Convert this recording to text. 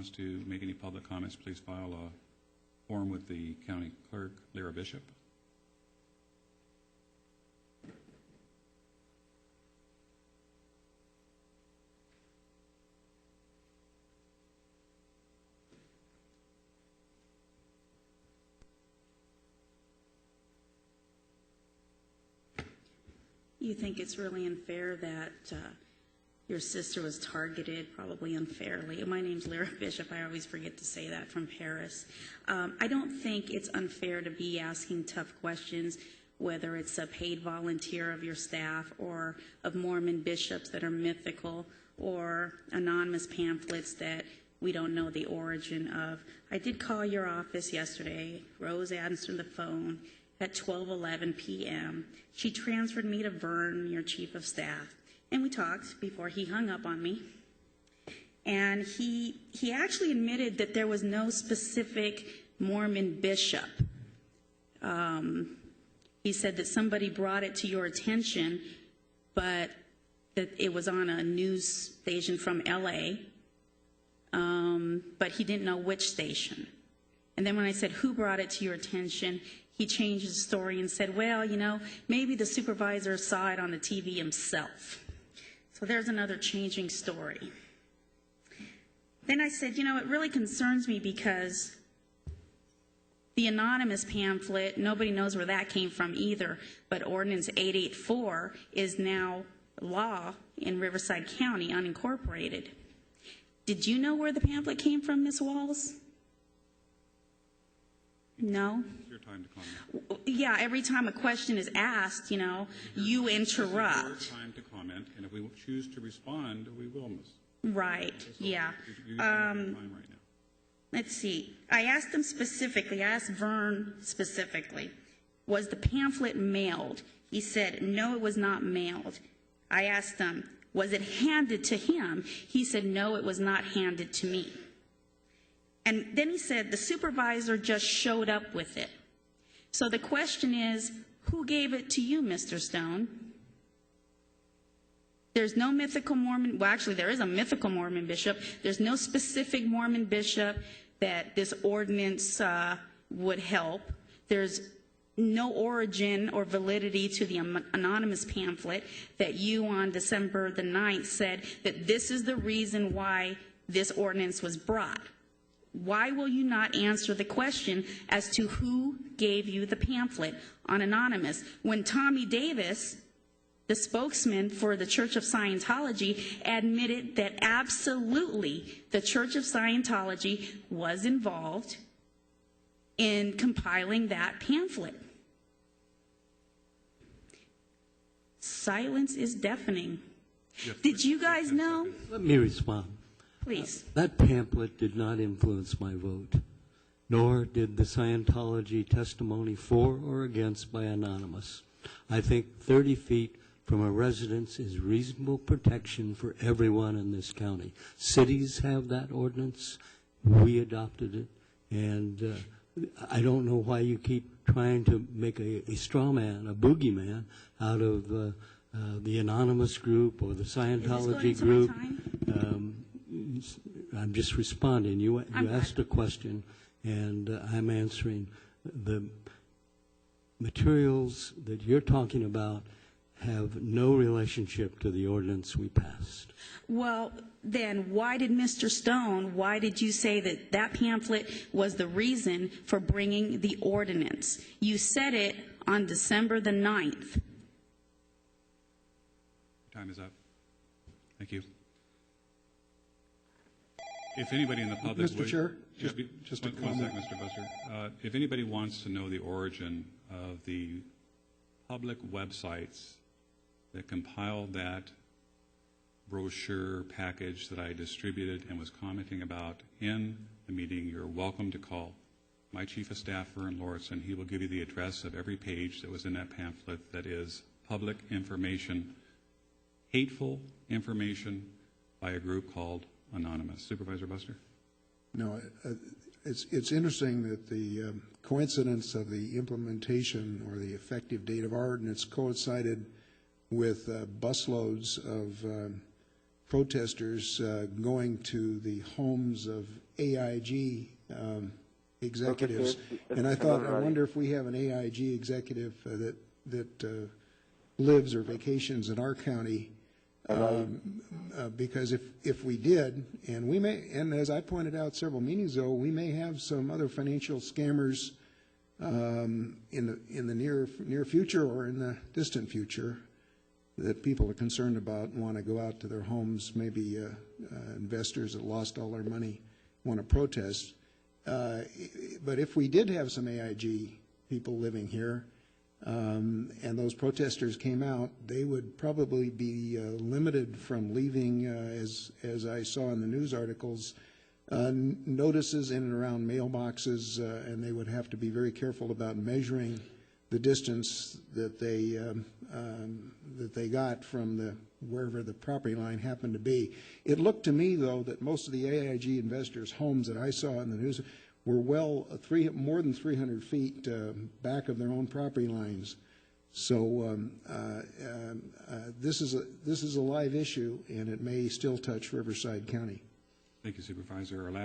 wants to make any public comments, please file a form with the county clerk, Lyra Bishop. You think it's really unfair that your sister was targeted, probably unfairly. My name's Lyra Bishop. I always forget to say that, from Paris. I don't think it's unfair to be asking tough questions, whether it's a paid volunteer of your staff or of Mormon bishops that are mythical or anonymous pamphlets that we don't know the origin of. I did call your office yesterday. Rose answered the phone at 12:11 p.m. She transferred me to Vern, your chief of staff, and we talked before he hung up on me. And he actually admitted that there was no specific Mormon bishop. He said that somebody brought it to your attention, but that it was on a news station from L.A., but he didn't know which station. And then when I said, who brought it to your attention, he changed his story and said, well, you know, maybe the supervisor saw it on the TV himself. So there's another changing story. Then I said, you know, it really concerns me because the anonymous pamphlet, nobody knows where that came from either, but Ordinance 884 is now law in Riverside County, unincorporated. Did you know where the pamphlet came from, Ms. Walls? No? It's your time to comment. Yeah, every time a question is asked, you know, you interrupt. It's your time to comment, and if we choose to respond, we will, Ms. Right, yeah. You're time right now. Let's see. I asked them specifically, I asked Vern specifically, was the pamphlet mailed? He said, no, it was not mailed. I asked him, was it handed to him? He said, no, it was not handed to me. And then he said, the supervisor just showed up with it. So the question is, who gave it to you, Mr. Stone? There's no mythical Mormon, well, actually, there is a mythical Mormon bishop. There's no specific Mormon bishop that this ordinance would help. There's no origin or validity to the anonymous pamphlet that you on December the 9th said that this is the reason why this ordinance was brought. Why will you not answer the question as to who gave you the pamphlet on anonymous? When Tommy Davis, the spokesman for the Church of Scientology, admitted that absolutely the Church of Scientology was involved in compiling that pamphlet. Silence is deafening. Did you guys know? Let me respond. Please. That pamphlet did not influence my vote, nor did the Scientology testimony for or against by anonymous. I think 30 feet from a residence is reasonable protection for everyone in this county. Cities have that ordinance. We adopted it. And I don't know why you keep trying to make a straw man, a boogeyman, out of the anonymous group or the Scientology group. I'm just responding. You asked a question, and I'm answering. The materials that you're talking about have no relationship to the ordinance we passed. Well, then why did Mr. Stone, why did you say that that pamphlet was the reason for bringing the ordinance? You said it on December the 9th. Time is up. Thank you. If anybody in the public Mr. Chair, just a one comment. sec, Mr. Buster. If anybody wants to know the origin of the public websites that compiled that brochure package that I distributed and was commenting about in the meeting, you're welcome to call my chief of staff, Vern Lauritsen. He will give you the address of every page that was in that pamphlet that is public information, hateful information by a group called Anonymous. Supervisor Buster? No, it's interesting that the coincidence of the implementation or the effective date of our ordinance coincided with busloads of protesters going to the homes of AIG executives. And I thought, I wonder if we have an AIG executive that lives or vacations in our county. Because if we did, and we may, and as I pointed out several meetings ago, we may have some other financial scammers in the near future or in the distant future that people are concerned about and want to go out to their homes. Maybe investors that lost all their money want to protest. But if we did have some AIG people living here, and those protesters came out, they would probably be limited from leaving, as I saw in the news articles, notices in and around mailboxes, and they would have to be very careful about measuring the distance that they got from wherever the property line happened to be. It looked to me, though, that most of the AIG investors' homes that I saw in the news were more than 300 feet back of their own property lines. So this is a live issue, and it may still touch Riverside County. Thank you, Supervisor. Our last